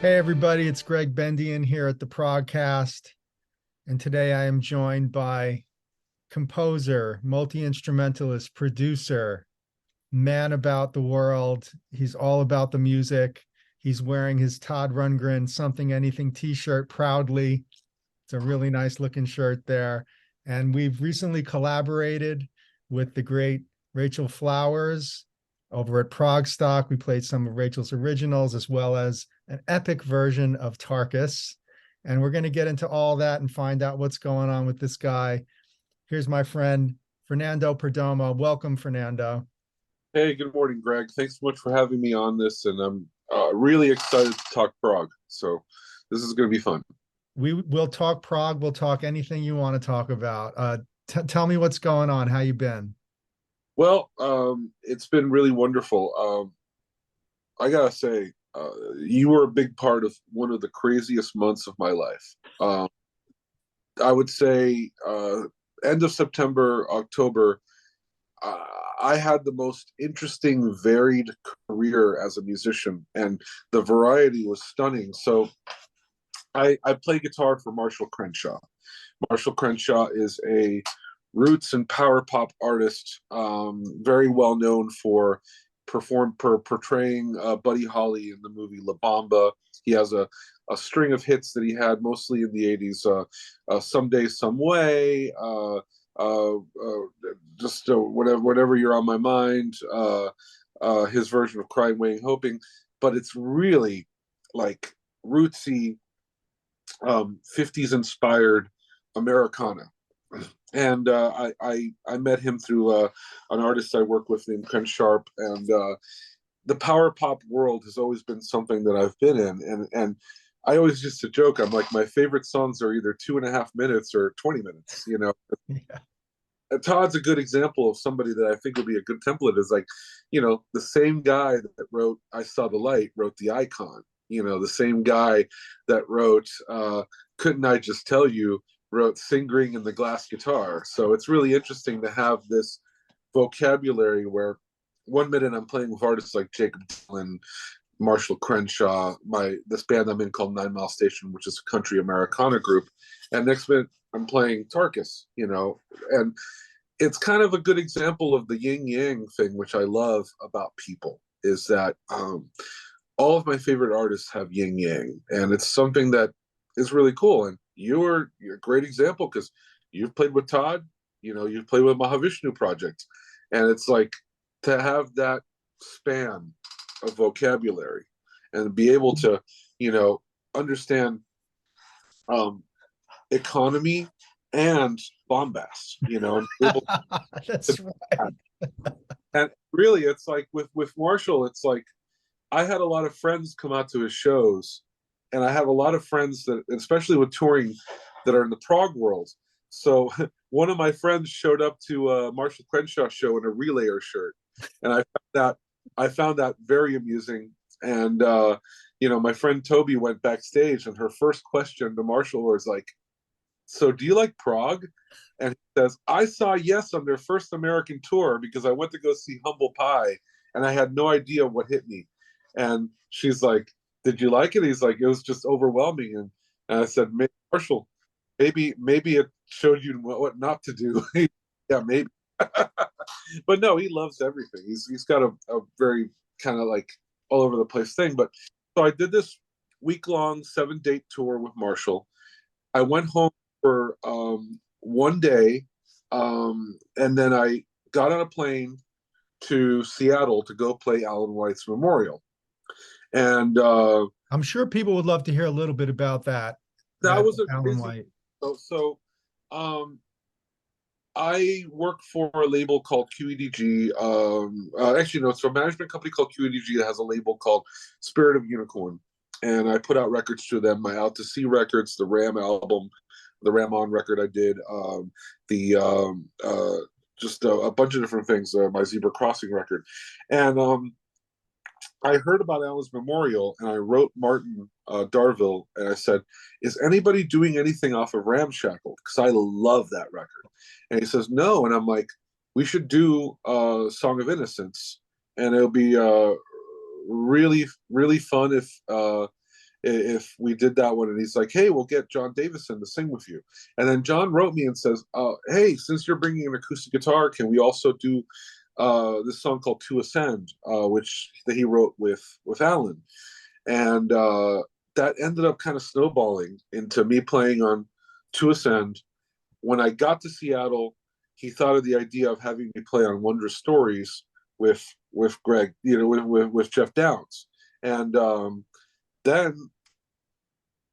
Hey everybody, it's Gregg Bendian here at the ProgCast, and today I am joined by composer, multi-instrumentalist, producer, man about the world. He's all about the music. He's wearing his Todd Rundgren Something Anything t-shirt proudly. It's a really nice looking shirt there. And we've recently collaborated with the great Rachel Flowers over at Progstock. We played some of Rachel's originals as well as an epic version of Tarkus. And we're going to get into all that and find out what's going on with this guy. Here's my friend, Fernando Perdomo. Welcome, Fernando. Hey, good morning, Greg. Thanks so much for having me on this, and I'm really excited to talk Prog. So this is going to be fun. We will talk Prog. We'll talk anything you want to talk about. Tell me what's going on. How you been? Well, it's been really wonderful. I gotta say, you were a big part of one of the craziest months of my life. I would say end of September, October. I had the most interesting, varied career as a musician, and the variety was stunning. So I play guitar for Marshall Crenshaw. Marshall Crenshaw is a roots and power pop artist, very well known for portraying Buddy Holly in the movie La Bamba. He has a string of hits that he had mostly in the 80s, Someday, Some Way, uh, uh, just whatever you're on my mind, his version of Crying, Waiting, Hoping. But it's really like rootsy, 50s inspired Americana. And I met him through an artist I work with named Ken Sharp, and the power pop world has always been something that I've been in, and I always used to joke, I'm like, my favorite songs are either 2.5 minutes or 20 minutes, you know. Yeah. Todd's a good example of somebody that I think would be a good template. Is like, you know, the same guy that wrote "I Saw the Light" wrote "The Icon." You know, the same guy that wrote "Couldn't I Just Tell You" wrote "Singing in the Glass Guitar." So it's really interesting to have this vocabulary where one minute I'm playing with artists like Jacob Dylan, Marshall Crenshaw, this band I'm in called 9 Mile Station, which is a country Americana group, and next minute I'm playing Tarkus, you know, and it's kind of a good example of the yin yang thing, which I love about people, is that all of my favorite artists have yin yang, and it's something that is really cool. And you're a great example because you've played with Todd, you know, you've played with Mahavishnu Project, and it's like to have that span of vocabulary and be able to, you know, understand economy and bombast, you know, and That's right. and really it's like with Marshall, it's like I had a lot of friends come out to his shows, and I have a lot of friends that, especially with touring, that are in the prog world. So one of my friends showed up to a Marshall Crenshaw show in a Relayer shirt, and I found that very amusing. And you know, my friend Toby went backstage, and her first question to Marshall was like, "So do you like Prog?" And he says, "I saw Yes on their first American tour because I went to go see Humble Pie, and I had no idea what hit me." And she's like, "Did you like it?" He's like, "It was just overwhelming." And I said, "Marshall, maybe it showed you what not to do." Yeah, maybe. But no, he loves everything. He's got a very kind of like all over the place thing. But so I did this week long 7-date tour with Marshall. I went home for one day, and then I got on a plane to Seattle to go play Alan White's memorial. And I'm sure people would love to hear a little bit about that. that That was a Alan crazy. White. So I work for a label called QEDG. Actually, no, it's a management company called QEDG that has a label called Spirit of Unicorn. And I put out records to them, my Out to Sea records, the Ram album, the Ram On record I did, the just a bunch of different things, my Zebra Crossing record. And I heard about Alan's memorial, and I wrote Martin Darville, and I said, "Is anybody doing anything off of Ramshackled? Because I love that record." And he says, "No." And I'm like, "We should do Song of Innocence, and it'll be really, really fun if we did that one. And he's like, hey, we'll get John Davison to sing with you. And then John wrote me and says, hey, since you're bringing an acoustic guitar, can we also do this song called To Ascend, which that he wrote with Alan. And that ended up kind of snowballing into me playing on To Ascend. When I got to Seattle, he thought of the idea of having me play on Wondrous Stories with Greg, with Jeff Downs. And then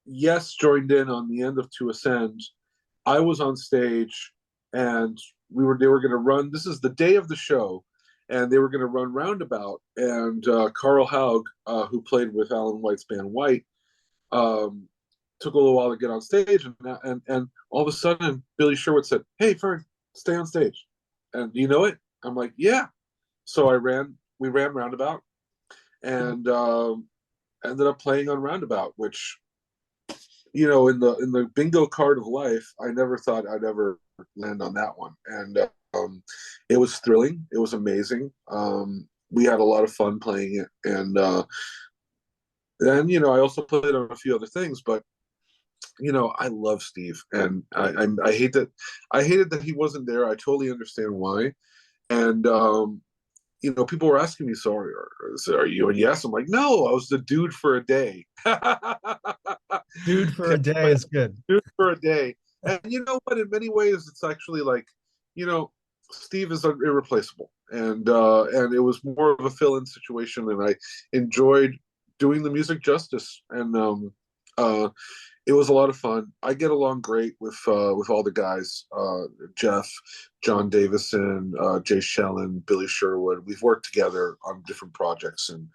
Yes joined in on the end of To Ascend. I was on stage, and they were going to run. This is the day of the show, and they were going to run Roundabout. And Carl Haug, who played with Alan White's band White, took a little while to get on stage, and all of a sudden Billy Sherwood said, "Hey, Fern, stay on stage." And you know it? I'm like, yeah. So we ran Roundabout, and ended up playing on Roundabout, which, in the bingo card of life, I never thought I'd ever land on that one. And it was thrilling. It was amazing. We had a lot of fun playing it. And then, I also played on a few other things, but I love Steve, and I hated that he wasn't there. I totally understand why. And people were asking me, so are you? And yes, I'm like, no, I was the dude for a day. Dude for a day is good. Dude for a day. And you know what? In many ways, it's actually like, Steve is irreplaceable, and it was more of a fill-in situation, and I enjoyed doing the music justice, and it was a lot of fun. I get along great with all the guys, Jeff, John Davison, Jay Shellen, Billy Sherwood. We've worked together on different projects, and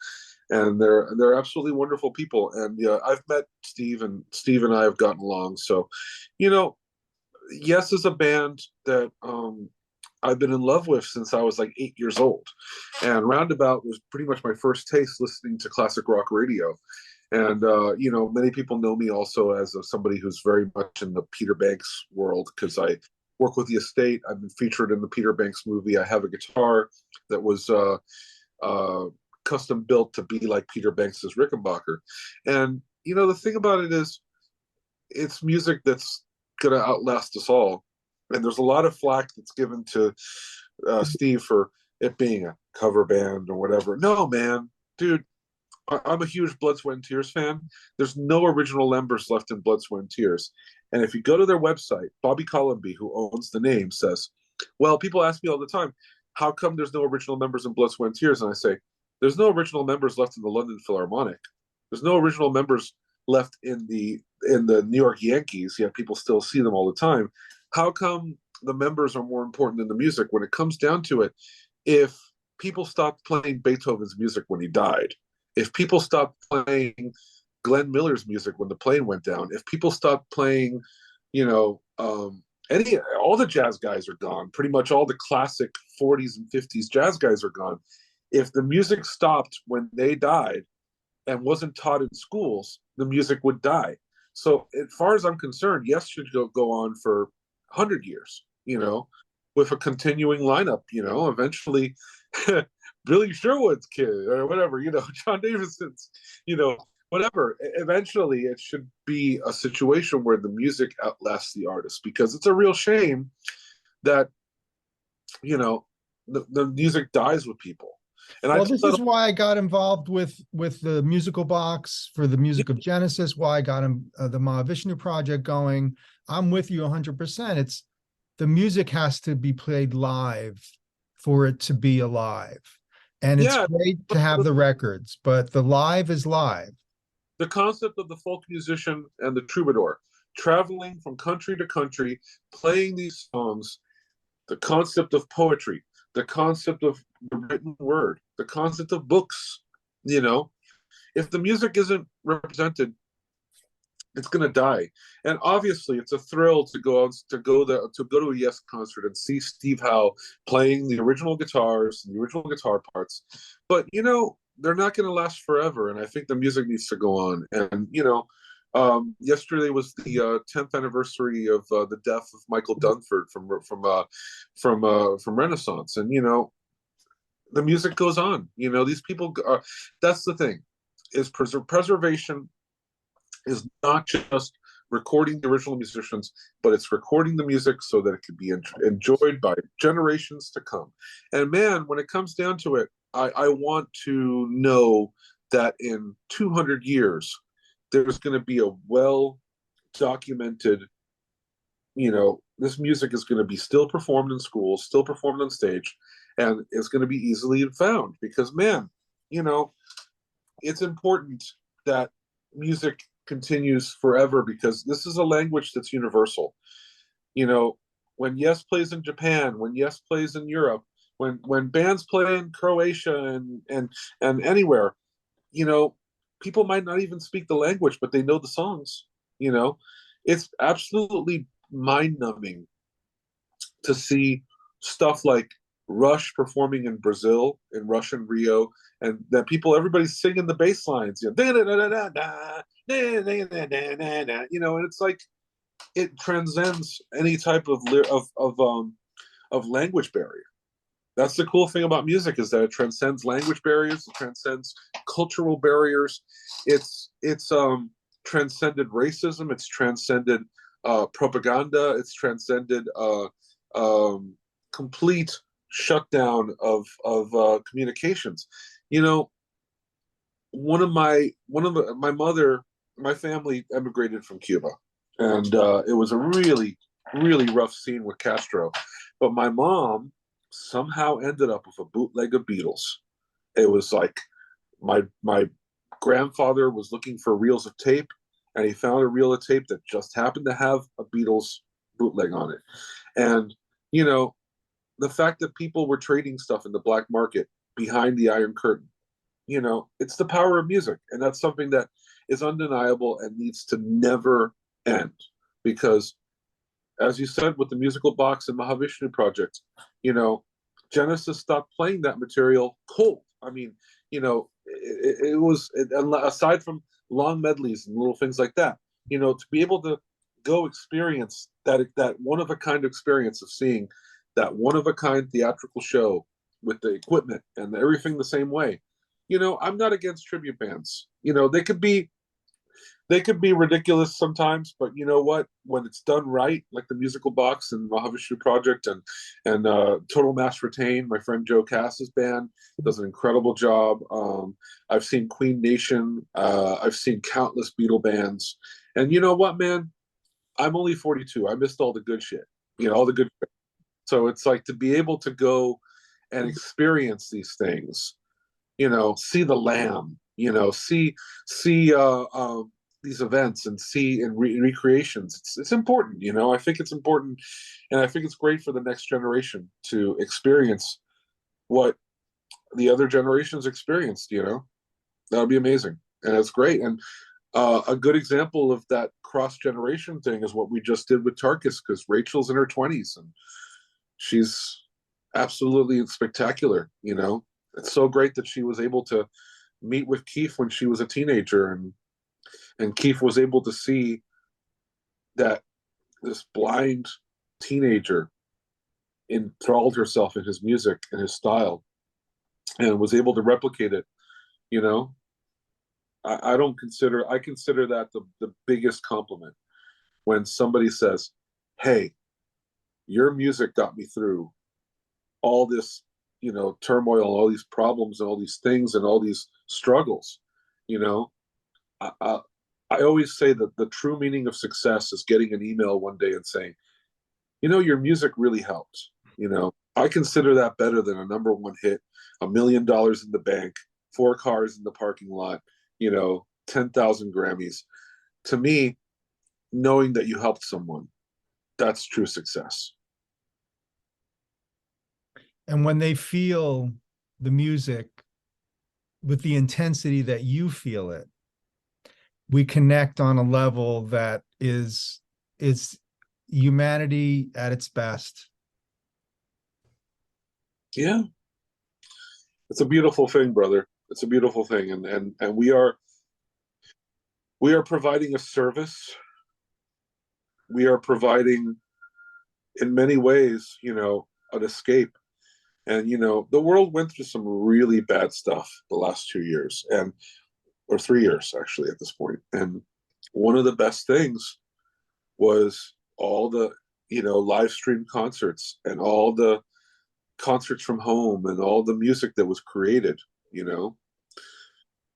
they're absolutely wonderful people. And I've met Steve, and Steve and I have gotten along. So, Yes is a band that I've been in love with since I was like 8 years old, and Roundabout was pretty much my first taste listening to classic rock radio. And, many people know me also as somebody who's very much in the Peter Banks world, because I work with the estate. I've been featured in the Peter Banks movie. I have a guitar that was custom built to be like Peter Banks's Rickenbacker. And, the thing about it is, it's music that's going to outlast us all. And there's a lot of flack that's given to Steve for it being a cover band or whatever. No, man, dude. I'm a huge Blood, Sweat, and Tears fan. There's no original members left in Blood, Sweat, and Tears. And if you go to their website, Bobby Columby, who owns the name, says, well, people ask me all the time, how come there's no original members in Blood, Sweat, and Tears? And I say, there's no original members left in the London Philharmonic. There's no original members left in the New York Yankees, yet people still see them all the time. How come the members are more important than the music? When it comes down to it, if people stopped playing Beethoven's music when he died, if people stopped playing Glenn Miller's music when the plane went down, if people stopped playing, all the jazz guys are gone. Pretty much all the classic 40s and 50s jazz guys are gone. If the music stopped when they died and wasn't taught in schools, the music would die. So as far as I'm concerned, Yes should go on for 100 years, with a continuing lineup, eventually Billy Sherwood's kid or whatever, John Davison's, whatever. Eventually it should be a situation where the music outlasts the artist, because it's a real shame that, the music dies with people. And this is why I got involved with the musical box for the music of Genesis, why I got the Mahavishnu Project going. I'm with you 100%. It's the music has to be played live for it to be alive. And it's great to have the records, but the live is live. The concept of the folk musician and the troubadour, traveling from country to country, playing these songs, the concept of poetry, the concept of the written word, the concept of books, if the music isn't represented, it's going to die. And obviously it's a thrill to go to a Yes concert and see Steve Howe playing the original guitars and the original guitar parts, but they're not going to last forever, and I think the music needs to go on. And yesterday was the 10th anniversary of the death of Michael Dunford from Renaissance, and the music goes on. These people that's the thing, is preservation is not just recording the original musicians, but it's recording the music so that it can be enjoyed by generations to come. And man, when it comes down to it, I want to know that in 200 years, there's going to be a well documented, this music is going to be still performed in schools, still performed on stage, and it's going to be easily found because, man, it's important that music continues forever because this is a language that's universal. When Yes plays in Japan, when Yes plays in Europe, when bands play in Croatia and anywhere, people might not even speak the language, but they know the songs. It's absolutely mind-numbing to see stuff like Rush performing in Brazil, in Russian Rio, and that everybody's singing the bass lines, and it's like it transcends any type of language barrier. That's the cool thing about music, is that it transcends language barriers, it transcends cultural barriers. It's transcended racism, it's transcended propaganda, it's transcended complete shutdown of communications. My family emigrated from Cuba, and it was a really, really rough scene with Castro. But my mom somehow ended up with a bootleg of Beatles. It was like my grandfather was looking for reels of tape, and he found a reel of tape that just happened to have a Beatles bootleg on it. And the fact that people were trading stuff in the black market behind the Iron Curtain, it's the power of music. And that's something that is undeniable and needs to never end. Because, as you said, with the musical box and Mahavishnu Project, Genesis stopped playing that material cold. I mean, it was, aside from long medleys and little things like that, to be able to go experience that one-of-a-kind experience of seeing that one-of-a-kind theatrical show with the equipment and everything the same way. I'm not against tribute bands. They could be ridiculous sometimes, but you know what? When it's done right, like the musical box and Mahavishnu Project and Total Mass Retain, my friend Joe Cass's band does an incredible job. I've seen Queen Nation. I've seen countless Beatle bands. And you know what, man? I'm only 42. I missed all the good shit. All the good. So it's like to be able to go and experience these things, see the Lamb, see these events and see in recreations. It's important, I think it's important, and I think it's great for the next generation to experience what the other generations experienced. That would be amazing, and it's great. And a good example of that cross-generation thing is what we just did with Tarkus, because Rachel's in her 20s and she's absolutely spectacular. It's so great that she was able to meet with Keith when she was a teenager, and Keith was able to see that this blind teenager enthralled herself in his music and his style and was able to replicate it. I consider that the biggest compliment when somebody says, hey, your music got me through all this, turmoil, all these problems and all these things and all these struggles. I always say that the true meaning of success is getting an email one day and saying, your music really helped. I consider that better than a number one hit, $1 million in the bank, 4 cars in the parking lot, 10,000 Grammys. To me, knowing that you helped someone, that's true success. And when they feel the music with the intensity that you feel it, we connect on a level that is humanity at its best. Yeah. It's a beautiful thing, brother. It's a beautiful thing. And we are providing a service. We are providing, in many ways, an escape. And, the world went through some really bad stuff the last 2 years or 3 years, actually, at this point. And one of the best things was all the, live stream concerts and all the concerts from home and all the music that was created, you know.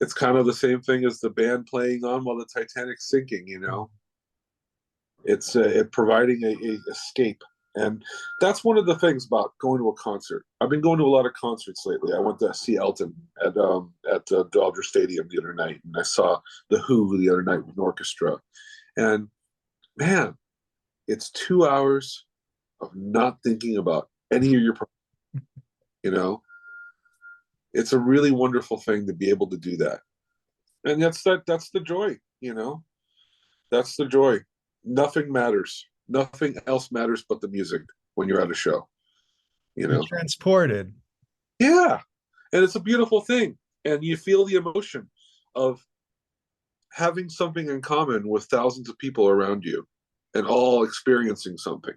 It's kind of the same thing as the band playing on while the Titanic's sinking, you know. It's it providing a escape. And that's one of the things about going to a concert. I've been going to a lot of concerts lately. I went to see Elton at Dodger Stadium the other night, and I saw The Who the other night with an orchestra. And man, it's 2 hours of not thinking about any of your, you know. It's a really wonderful thing to be able to do that, and that's the joy, you know. That's the joy. Nothing matters. Nothing else matters but the music when you're at a show, you know. You're transported. Yeah, and it's a beautiful thing, and you feel the emotion of having something in common with thousands of people around you and all experiencing something,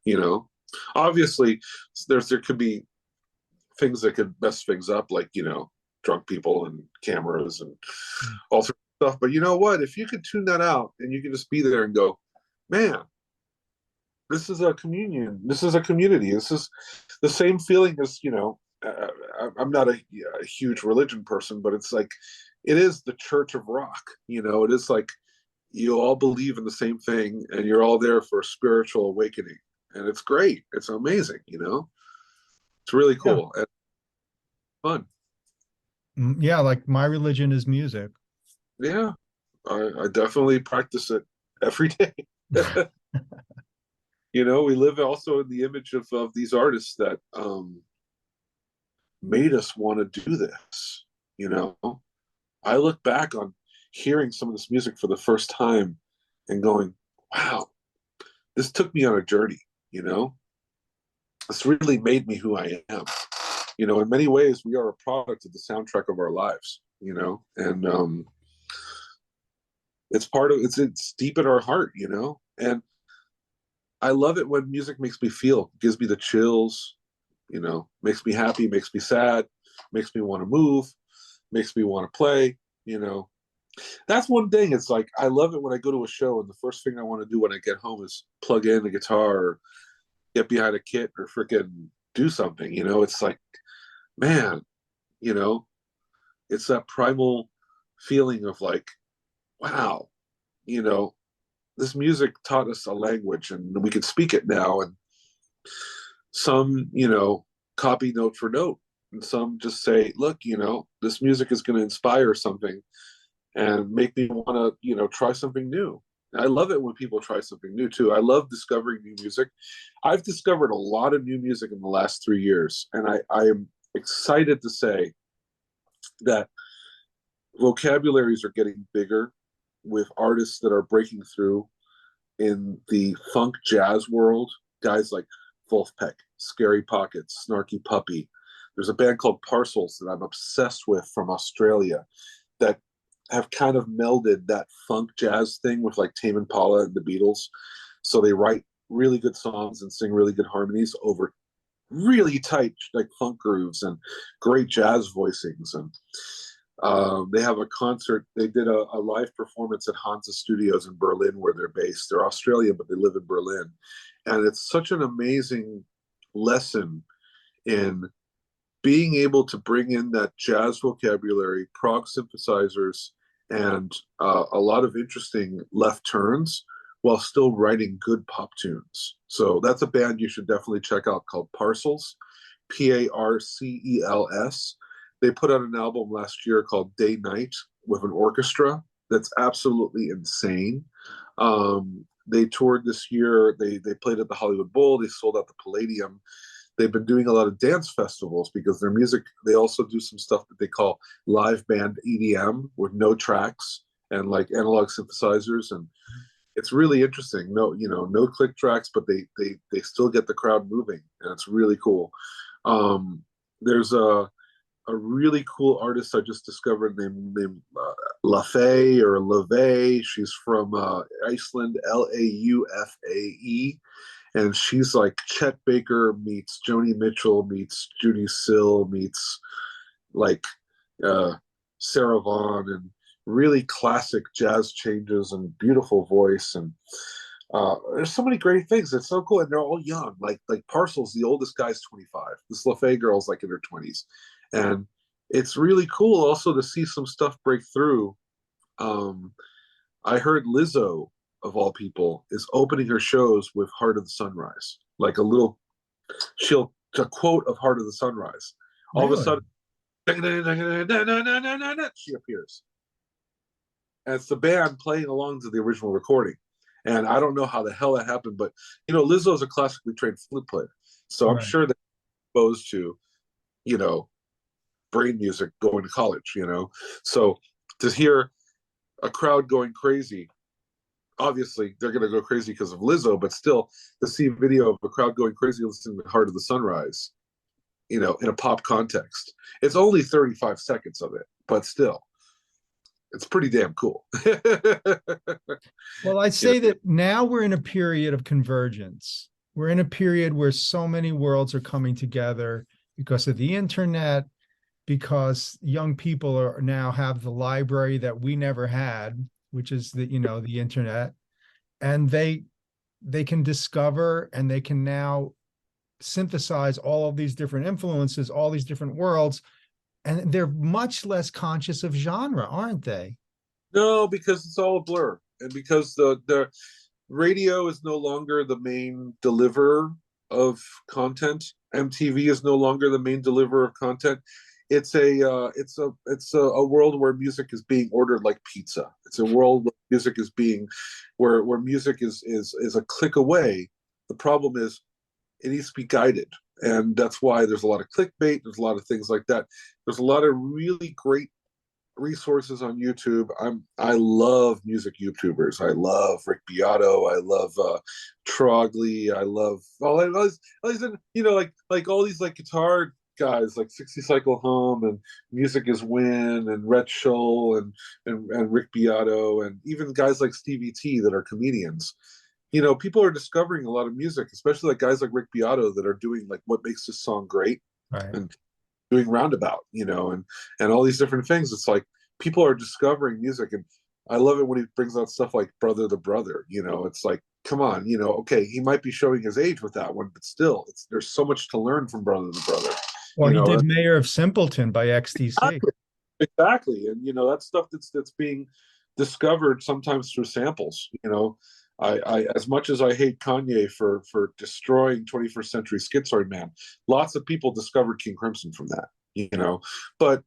you know. Obviously there could be things that could mess things up, like, you know, drunk people and cameras and all sorts of stuff. But you know what? If you could tune that out and you can just be there and go, man, this is a communion. This is a community. This is the same feeling as, you know, I'm not a huge religion person, but it's like, it is the church of rock. You know, it is like you all believe in the same thing and you're all there for a spiritual awakening. And it's great. It's amazing, you know. It's really cool. Yeah. And fun. Yeah, like my religion is music. Yeah, I definitely practice it every day. You know, we live also in the image of these artists that made us want to do this. You know, I look back on hearing some of this music for the first time and going, wow, this took me on a journey, you know. This really made me who I am. You know, in many ways, we are a product of the soundtrack of our lives, you know, and it's part of, it's deep in our heart, you know. And I love it when music makes me feel, gives me the chills, you know, makes me happy, makes me sad, makes me want to move, makes me want to play, you know. That's one thing. It's like, I love it when I go to a show and the first thing I want to do when I get home is plug in a guitar or get behind a kit or freaking do something, you know. It's like, man, you know, it's that primal feeling of like, wow, you know, this music taught us a language and we can speak it now. And some, you know, copy note for note, and some just say, look, you know, this music is going to inspire something and make me want to, you know, try something new. I love it when people try something new too. I love discovering new music. I've discovered a lot of new music in the last 3 years, and I am excited to say that vocabularies are getting bigger with artists that are breaking through in the funk jazz world. Guys like Wolfpack, Scary Pockets, Snarky Puppy. There's a band called Parcels that I'm obsessed with from Australia that have kind of melded that funk jazz thing with like Tame Impala and the Beatles. So they write really good songs and sing really good harmonies over really tight like funk grooves and great jazz voicings. And they have a concert. They did a live performance at Hansa Studios in Berlin, where they're based. They're Australian, but they live in Berlin. And it's such an amazing lesson in being able to bring in that jazz vocabulary, prog synthesizers, and a lot of interesting left turns while still writing good pop tunes. So that's a band you should definitely check out called Parcels, Parcels. They put out an album last year called Day Night with an orchestra that's absolutely insane. They toured this year. They played at the Hollywood Bowl. They sold out the Palladium. They've been doing a lot of dance festivals because their music, they also do some stuff that they call live band EDM with no tracks and like analog synthesizers. And it's really interesting. No, you know, no click tracks, but they still get the crowd moving, and it's really cool. There's a really cool artist I just discovered named Lafay or Lave. She's from Iceland, Laufae. And she's like Chet Baker meets Joni Mitchell meets Judy Sill meets like Sarah Vaughan and really classic jazz changes and beautiful voice. And there's so many great things. It's so cool. And they're all young. Like Parcel's, the oldest guy's 25. This LaFay girl's like in her 20s. And it's really cool also to see some stuff break through. I heard Lizzo, of all people, is opening her shows with Heart of the Sunrise. Like a quote of Heart of the Sunrise. All of a sudden, she appears. And it's the band playing along to the original recording. And I don't know how the hell that happened, but Lizzo is a classically trained flute player. So I'm sure they're exposed to, brain music going to college, So to hear a crowd going crazy, obviously they're going to go crazy because of Lizzo, but still to see a video of a crowd going crazy listening to Heart of the Sunrise, in a pop context. It's only 35 seconds of it, but still, it's pretty damn cool. Well, I'd say that now we're in a period of convergence. We're in a period where so many worlds are coming together because of the internet, because young people now have the library that we never had, which is the internet, and they can discover and they can now synthesize all of these different influences, all these different worlds, and they're much less conscious of genre, aren't they? No, because it's all a blur, and because the radio is no longer the main deliverer of content. MTV is no longer the main deliverer of content. It's a world where music is being ordered like pizza. It's a world where music is being, where music is a click away. The problem is it needs to be guided, and that's why there's a lot of clickbait. There's a lot of things like that. There's a lot of really great resources on YouTube. I love music YouTubers. I love Rick Beato. I love Trogley. I love all these, like all these like guitar guys like 60 Cycle Home and Music is Win and Rhett Shull and Rick Beato, and even guys like Stevie T that are comedians. People are discovering a lot of music, especially like guys like Rick Beato that are doing like what makes this song great, Right. And doing Roundabout, and all these different things. It's like people are discovering music, and I love it when he brings out stuff like Brother the Brother. It's like, come on, okay, he might be showing his age with that one, but still, there's so much to learn from Brother the Brother. Well, he did Mayor of Simpleton by XTC. Exactly. And that stuff that's being discovered sometimes through samples. I as much as I hate Kanye for destroying 21st century Schizoid Man, lots of people discovered King Crimson from that. But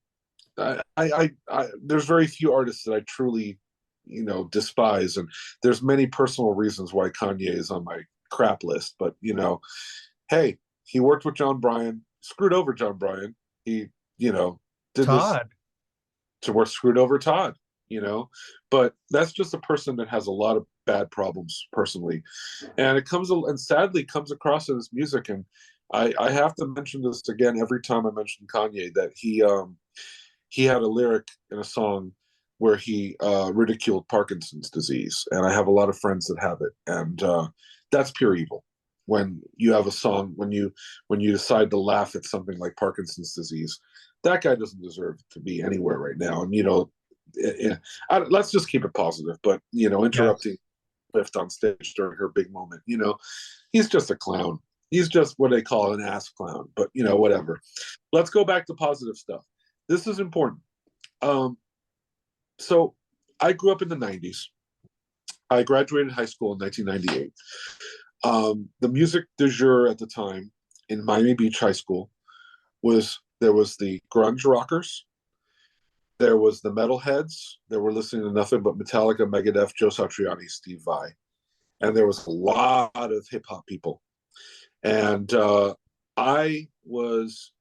I there's very few artists that I truly despise, and there's many personal reasons why Kanye is on my crap list. But hey, he worked with John Bryan, screwed over John Bryan. He did Todd. This to work, screwed over Todd. But that's just a person that has a lot of bad problems personally, and it sadly comes across in his music. And I have to mention this again every time I mention Kanye, that he had a lyric in a song where he ridiculed Parkinson's disease, and I have a lot of friends that have it, and that's pure evil. When you have a song, when you decide to laugh at something like Parkinson's disease, that guy doesn't deserve to be anywhere right now. And let's just keep it positive. But interrupting Lift on stage during her big moment, he's just a clown. He's just what they call an ass clown. But whatever. Let's go back to positive stuff. This is important. So I grew up in the 90s. I graduated high school in 1998. The music du jour at the time in Miami Beach High School was the grunge rockers, there was the metalheads that were listening to nothing but Metallica, Megadeth, Joe Satriani, Steve Vai, and there was a lot of hip hop people. And I was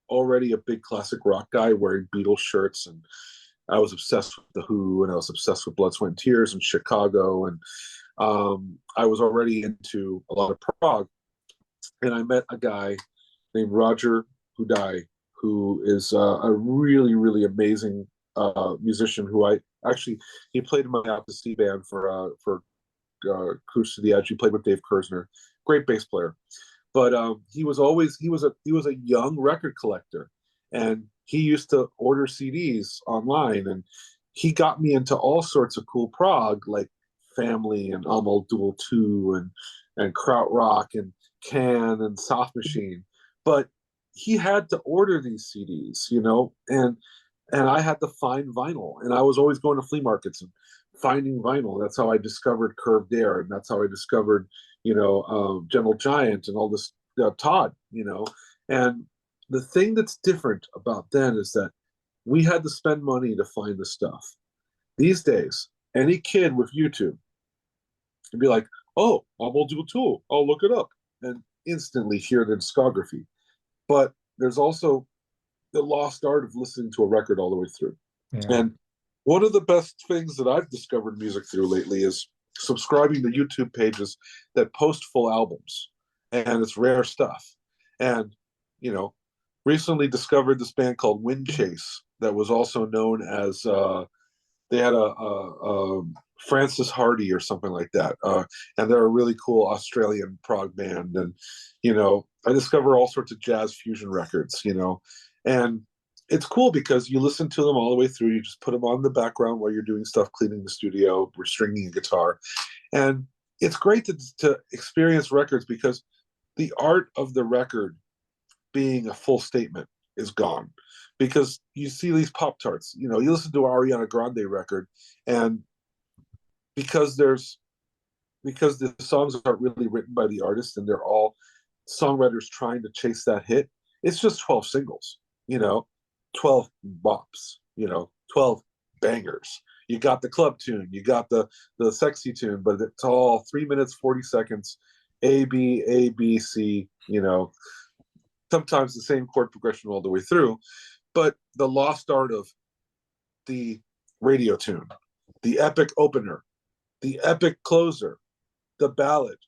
already a big classic rock guy, wearing Beatles shirts, and I was obsessed with The Who, and I was obsessed with Blood, Sweat, and Tears and Chicago, and I was already into a lot of prog. And I met a guy named Roger Hudai, who is a really, really amazing musician. He played in my Opus band for Cruise to the Edge. He played with Dave Kersner, great bass player. But he was a young record collector, and he used to order CDs online, and he got me into all sorts of cool prog, like Family and Amol Duel 2 and Krautrock and Can and Soft Machine. But he had to order these CDs, and I had to find vinyl. And I was always going to flea markets and finding vinyl. That's how I discovered Curved Air, and that's how I discovered, Gentle Giant and all this Todd, And the thing that's different about then is that we had to spend money to find the stuff. These days, any kid with YouTube can be like, oh, I'm old Dual Tool. I'll look it up and instantly hear the discography. But there's also the lost art of listening to a record all the way through. Yeah. And one of the best things that I've discovered music through lately is subscribing to YouTube pages that post full albums. And it's rare stuff. And, recently discovered this band called Wind Chase that was also known as, they had a Francis Hardy or something like that. And they're a really cool Australian prog band. And, I discover all sorts of jazz fusion records, and it's cool because you listen to them all the way through. You just put them on in the background while you're doing stuff, cleaning the studio, or stringing a guitar. And it's great to experience records because the art of the record being a full statement is gone. Because you see these Pop-Tarts, you listen to an Ariana Grande record, and because the songs aren't really written by the artist and they're all songwriters trying to chase that hit, it's just 12 singles, 12 bops, 12 bangers. You got the club tune, you got the sexy tune, but it's all 3 minutes, 40 seconds, A, B, C, sometimes the same chord progression all the way through. But the lost art of the radio tune, the epic opener, the epic closer, the ballad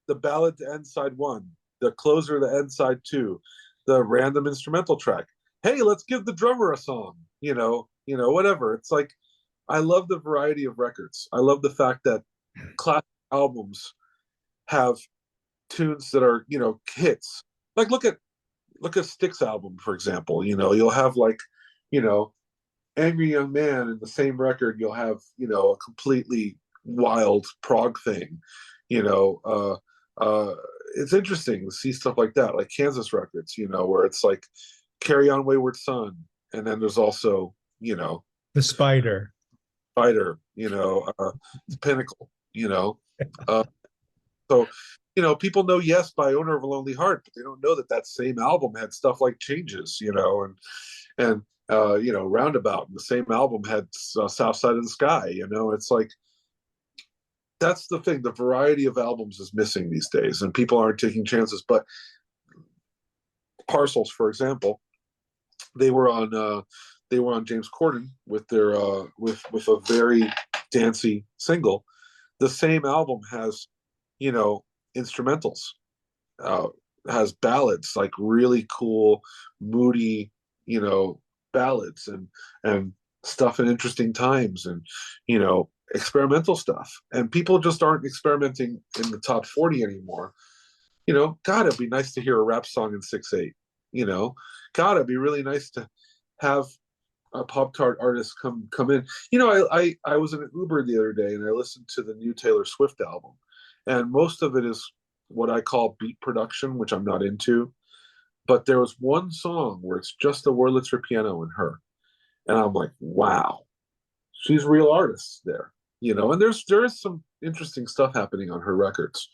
to end side 1, the closer to end side 2, the random instrumental track. Hey, let's give the drummer a song, whatever. It's like, I love the variety of records. I love the fact that classic albums have tunes that are, hits. Like look at Styx album, for example. You'll have Angry Young Man in the same record. You'll have, a completely wild prog thing. It's interesting to see stuff like that, like Kansas records, where it's like Carry On Wayward Son. And then there's also, the Spider, the Pinnacle, so, people know Yes by Owner of a Lonely Heart, but they don't know that same album had stuff like Changes, and Roundabout. And the same album had South Side of the Sky. It's like, that's the thing. The variety of albums is missing these days, and people aren't taking chances. But Parcels, for example, they were on James Corden with their with a very dancey single. The same album has, instrumentals, has ballads, like really cool, moody, ballads and stuff in interesting times, and experimental stuff. And people just aren't experimenting in the top 40 anymore. God, it'd be nice to hear a rap song in 6/8. God, it'd be really nice to have a Pop-Tart artist come in. I was in an Uber the other day and I listened to the new Taylor Swift album, and most of it is what I call beat production, which I'm not into. But there was one song where it's just the Wurlitzer piano and her, and I'm like, wow, she's a real artist there. And there is some interesting stuff happening on her records,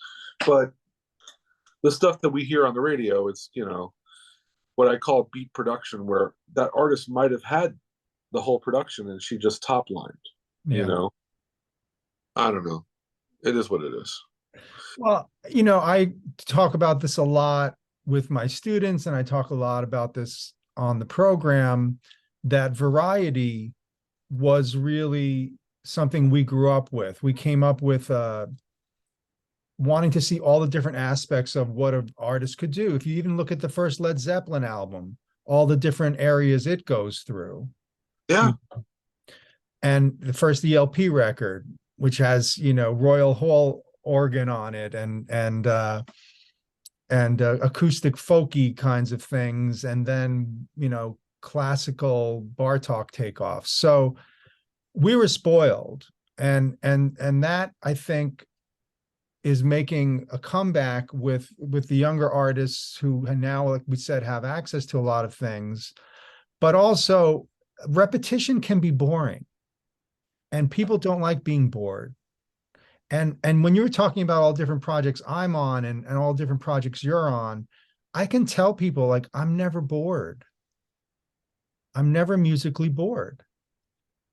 but the stuff that we hear on the radio, it's what I call beat production, where that artist might have had the whole production and she just top lined. Yeah. I don't know. It is what it is. Well, I talk about this a lot with my students, and I talk a lot about this on the program, that variety was really something we grew up with. We came up with wanting to see all the different aspects of what an artist could do. If you even look at the first Led Zeppelin album, all the different areas it goes through. Yeah. And the first ELP record, which has, Royal Hall organ on it and acoustic folky kinds of things. And then, classical Bartok takeoffs. So we were spoiled, and that, I think, is making a comeback with the younger artists who now, like we said, have access to a lot of things. But also, repetition can be boring, and people don't like being bored. And when you were talking about all different projects I'm on, and all different projects you're on, I can tell people, like, I'm never bored. I'm never musically bored.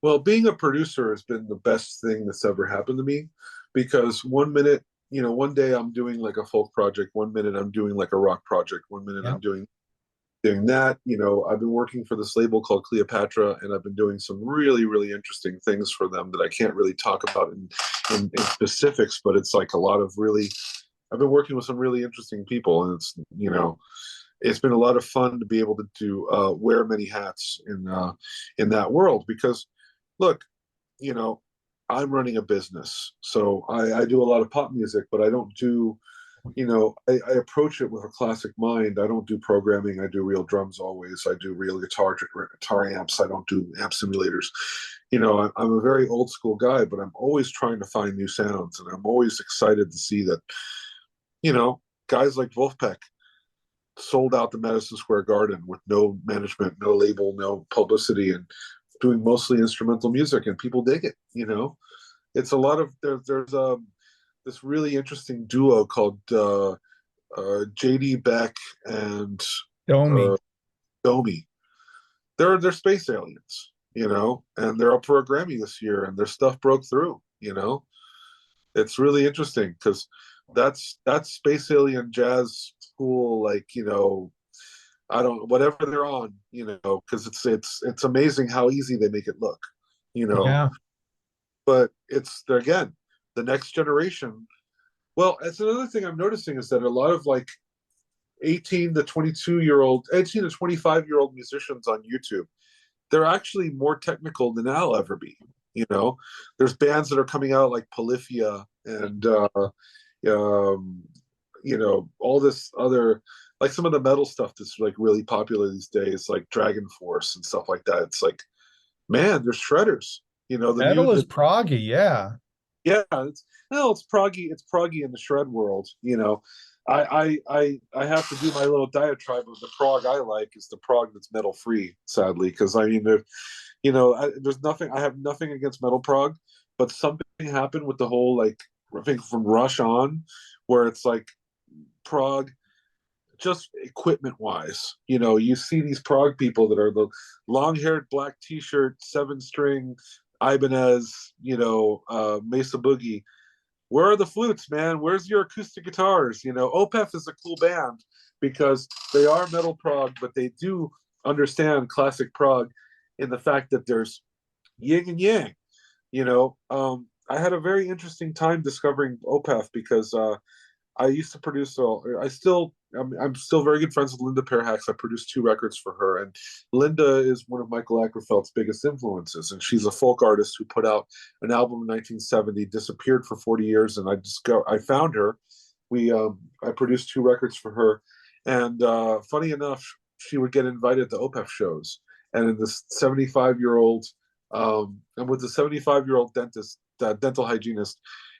Well, being a producer has been the best thing that's ever happened to me, because one minute, one day I'm doing like a folk project, one minute I'm doing like a rock project, one minute I'm Yep. doing that. I've been working for this label called Cleopatra, and I've been doing some really, really interesting things for them that I can't really talk about in specifics, but it's like a lot of really, I've been working with some really interesting people, and it's been a lot of fun to be able to wear many hats in that world, because look, I'm running a business, so I do a lot of pop music, but I don't do, I approach it with a classic mind. I don't do programming. I do real drums always. I do real guitar amps. I don't do amp simulators. I'm a very old school guy, but I'm always trying to find new sounds, and I'm always excited to see that, guys like Wolfpack sold out the Madison Square Garden with no management, no label, no publicity, and doing mostly instrumental music, and people dig it. It's a lot of there's this really interesting duo called JD Beck and Domi. Domi. They're space aliens, and they're up for a Grammy this year, and their stuff broke through. It's really interesting, because that's space alien jazz school, like, I don't, whatever they're on, because it's amazing how easy they make it look, Yeah. but they're, again, the next generation. Well, that's another thing I'm noticing, is that a lot of like 18 to 25-year-old musicians on YouTube, they're actually more technical than I'll ever be. There's bands that are coming out like Polyphia and all this other, like some of the metal stuff that's like really popular these days, like Dragon Force and stuff like that. It's like, man, there's shredders. Metal is proggy, yeah. Yeah, it's proggy. It's proggy in the shred world. I have to do my little diatribe of the prog I like is the prog that's metal free, sadly, because I mean, there's nothing. I have nothing against metal prog, but something happened with the whole, like, I think from Rush on, where it's like prog, just equipment wise, you see these prog people that are the long haired black t-shirt, 7-string Ibanez, Mesa Boogie. Where are the flutes, man? Where's your acoustic guitars? Opeth is a cool band because they are metal prog, but they do understand classic prog in the fact that there's yin and yang. I had a very interesting time discovering Opeth, because I used to produce. I'm still very good friends with Linda Perhax. I produced 2 records for her, and Linda is one of Michael Ackerfeld's biggest influences. And she's a folk artist who put out an album in 1970, disappeared for 40 years, and I found her. I produced 2 records for her, and funny enough, she would get invited to Opeth shows. And in this 75-year-old, and with the 75-year-old dentist, dental hygienist,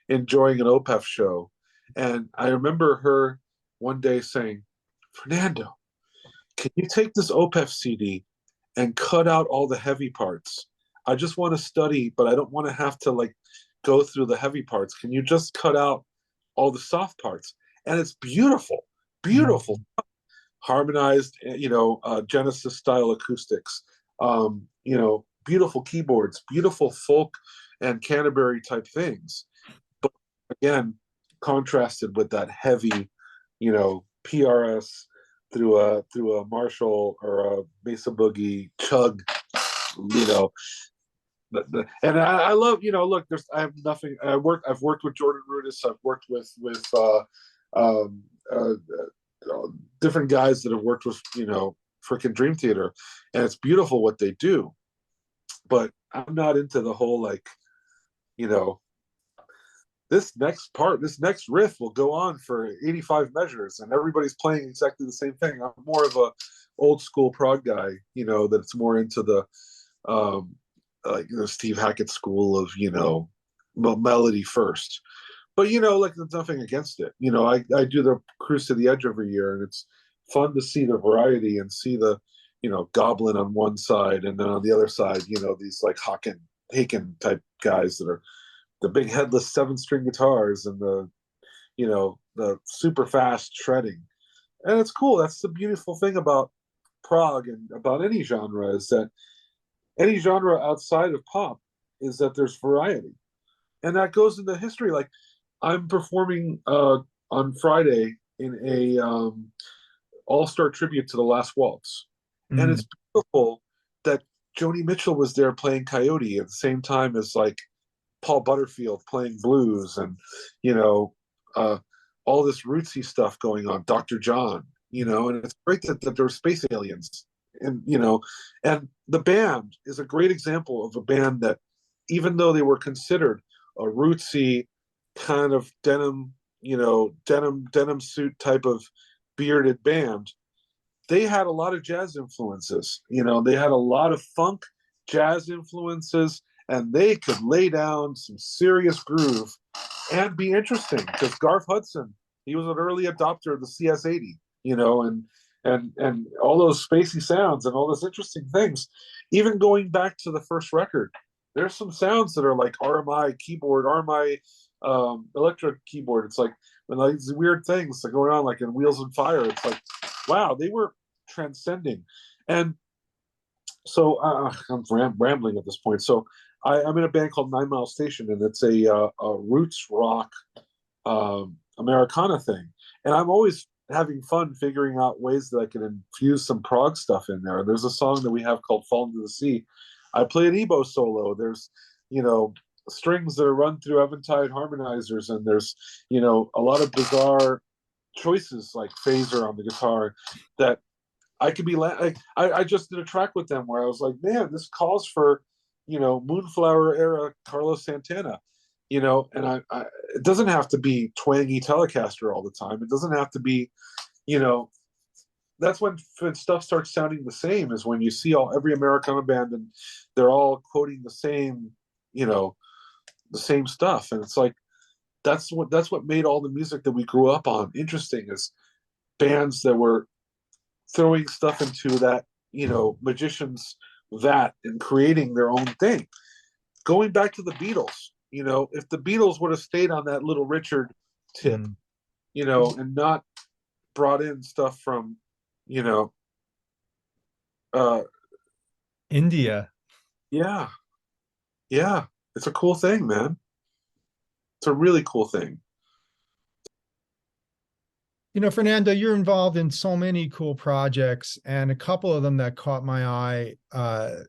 enjoying an Opeth show. And I remember her one day saying, "Fernando, can you take this Opeth CD and cut out all the heavy parts? I just want to study, but I don't want to have to like go through the heavy parts. Can you just cut out all the soft parts?" And it's beautiful, beautiful, harmonized, Genesis style acoustics, beautiful keyboards, beautiful folk and Canterbury type things. But again, contrasted with that heavy, PRS through a Marshall or a Mesa Boogie chug, and I love, look, I have nothing. I've worked with Jordan Rudess. I've worked with um, uh, different guys that have worked with, freaking Dream Theater, and it's beautiful what they do. But I'm not into the whole, like, this next riff will go on for 85 measures and everybody's playing exactly the same thing. I'm more of a old school prog guy, that's more into the like the Steve Hackett school of, melody first. But, like there's nothing against it. I do the Cruise to the Edge every year, and it's fun to see the variety and see the, Goblin on one side, and then on the other side, these like Haken type guys that are the big headless 7-string guitars and the super fast shredding. And it's cool. That's the beautiful thing about prog and about any genre, is that any genre outside of pop is that there's variety. And that goes into history. Like I'm performing on Friday in a all-star tribute to the Last Waltz. And it's beautiful that Joni Mitchell was there playing Coyote at the same time as like Paul Butterfield playing blues, and all this rootsy stuff going on, Dr. John, and it's great that there are space aliens, and and the band is a great example of a band that, even though they were considered a rootsy kind of denim suit type of bearded band, they had a lot of jazz influences. They had a lot of funk jazz influences, and they could lay down some serious groove and be interesting, because Garth Hudson, he was an early adopter of the CS80, and all those spacey sounds and all those interesting things. Even going back to the first record, there's some sounds that are like RMI keyboard, RMI electric keyboard. It's like these weird things that are going on, like in Wheels on Fire. It's like, wow, they were transcending. And so I'm rambling at this point. So I'm in a band called 9 Mile Station, and it's a roots rock Americana thing. And I'm always having fun figuring out ways that I can infuse some prog stuff in there. There's a song that we have called Fall into the Sea. I play an Ebo solo. There's, strings that are run through Eventide harmonizers, and there's, a lot of bizarre choices like phaser on the guitar that I could be. I just did a track with them where I was like, man, this calls for, Moonflower era Carlos Santana, and I it doesn't have to be twangy Telecaster all the time. It doesn't have to be, that's when stuff starts sounding the same, is when you see every Americana band and they're all quoting the same, the same stuff. And it's like, that's what made all the music that we grew up on interesting, is bands that were throwing stuff into that, magician's vat and creating their own thing. Going back to the Beatles, if the Beatles would have stayed on that Little Richard tip, and not brought in stuff from, India. Yeah. It's a cool thing, man. It's a really cool thing. Fernando, you're involved in so many cool projects, and a couple of them that caught my eye that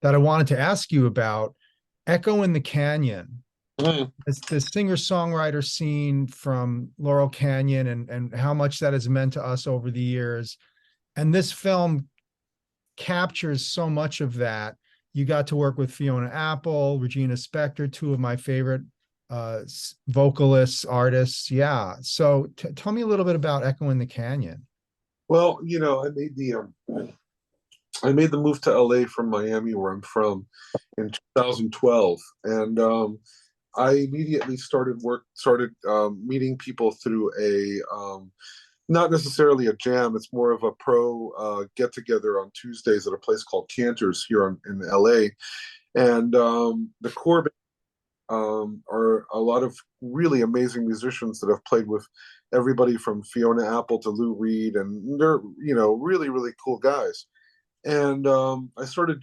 I wanted to ask you about. Echo in the Canyon. It's the singer-songwriter scene from Laurel Canyon, and how much that has meant to us over the years. And this film captures so much of that. You got to work with Fiona Apple, Regina Spektor, two of my favorite vocalists, artists. Yeah. So tell me a little bit about Echo in the Canyon. Well, I made the move to LA from Miami, where I'm from, in 2012, and I immediately started meeting people through a not necessarily a jam. It's more of a pro get together on Tuesdays at a place called Cantor's here in LA, and the core are a lot of really amazing musicians that have played with everybody from Fiona Apple to Lou Reed, and they're really, really cool guys. And I started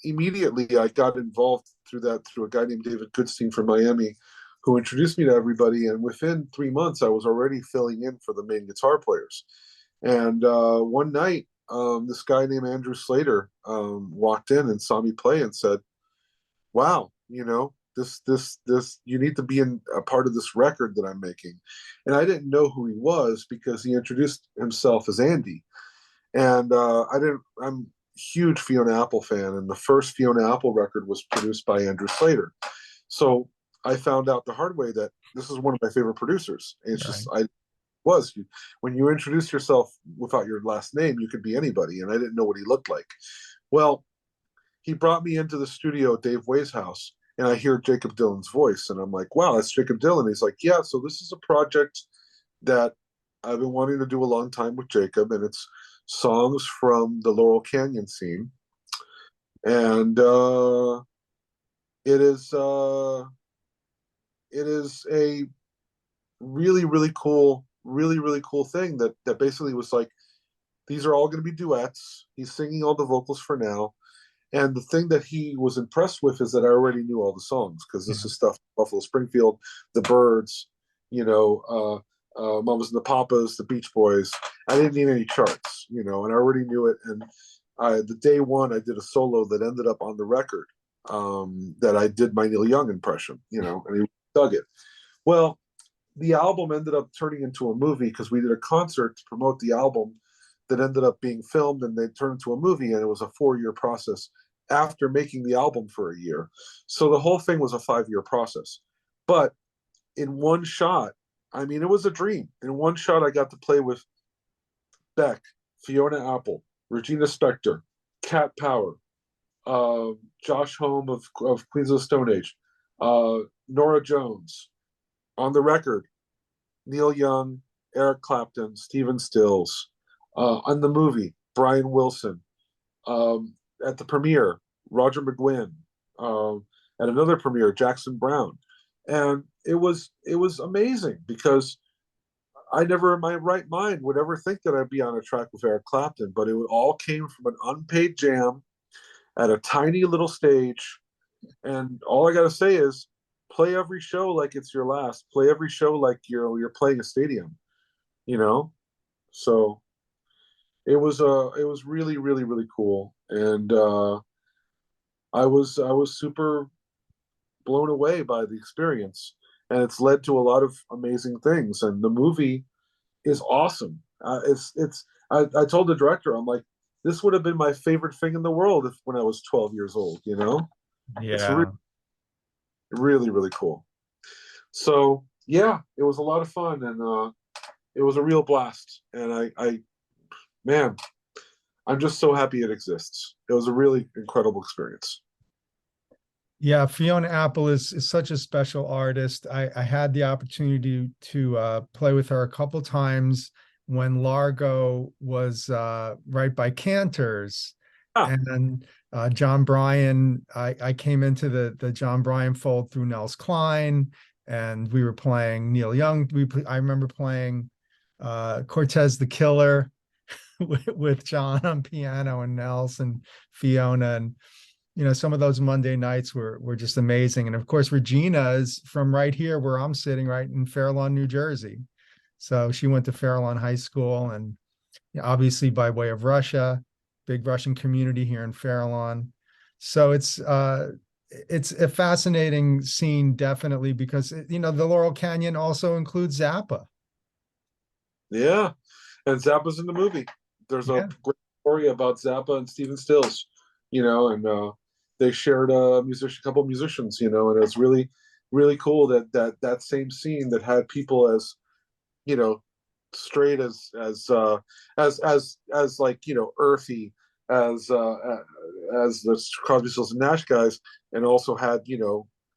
immediately. I got involved through a guy named David Goodstein from Miami, who introduced me to everybody. And within 3 months, I was already filling in for the main guitar players. And one night, this guy named Andrew Slater walked in and saw me play and said, "Wow, this you need to be in a part of this record that I'm making." And I didn't know who he was because he introduced himself as Andy. And I'm a huge Fiona Apple fan, and the first Fiona Apple record was produced by Andrew Slater. So I found out the hard way that this is one of my favorite producers. And it's right. When you introduce yourself without your last name, you could be anybody, and I didn't know what he looked like. Well, he brought me into the studio at Dave Way's house, and I hear Jakob Dylan's voice, and I'm like, wow, that's Jakob Dylan. He's like, yeah, so this is a project that I've been wanting to do a long time with Jakob, and it's songs from the Laurel Canyon scene. And it is a really, really cool, really cool thing that basically was like, these are all going to be duets. He's singing all the vocals for now. And the thing that he was impressed with is that I already knew all the songs, because this is stuff Buffalo Springfield, the Byrds, Mamas and the Papas, the Beach Boys. I didn't need any charts, and I already knew it. And the day one, I did a solo that ended up on the record, that I did my Neil Young impression, and he dug it. Well, the album ended up turning into a movie because we did a concert to promote the album that ended up being filmed, and they turned into a movie, and it was a 4-year process after making the album for a year. So the whole thing was a 5-year process. But in one shot, I mean, it was a dream. In one shot, I got to play with Beck, Fiona Apple, Regina Spektor, Cat Power, Josh Homme of Queens of the Stone Age, Norah Jones. On the record, Neil Young, Eric Clapton, Stephen Stills. On the movie, Brian Wilson. At the premiere, Roger McGuinn. At another premiere, Jackson Browne. And it was amazing, because I never in my right mind would ever think that I'd be on a track with Eric Clapton, but it all came from an unpaid jam at a tiny little stage. And all I got to say is, play every show like it's your last. Play every show like you're playing a stadium, So it was really, really, really cool. And I was super blown away by the experience, and it's led to a lot of amazing things. And the movie is awesome. I told the director, I'm like, this would have been my favorite thing in the world when I was 12 years old. It's Yeah. really, really cool. So yeah, it was a lot of fun, and it was a real blast. And man, I'm just so happy it exists. It was a really incredible experience. Yeah, Fiona Apple is such a special artist. I had the opportunity to play with her a couple times when Largo was right by Cantor's. And John Bryan, I came into the John Bryan fold through Nels Cline, and we were playing Neil Young. I remember playing Cortez the Killer with John on piano and Nels and Fiona. And some of those Monday nights were just amazing. And of course, Regina is from right here where I'm sitting, right in Fairlawn, New Jersey. So she went to Fairlawn High School, and obviously by way of Russia, big Russian community here in Fairlawn. So it's a fascinating scene, definitely, because the Laurel Canyon also includes Zappa. Yeah, and Zappa's in the movie. There's a great story about Zappa and Stephen Stills, and they shared a couple of musicians, and it's really, really cool that same scene that had people as, straight as like, earthy as the Crosby, Stills and Nash guys, and also had,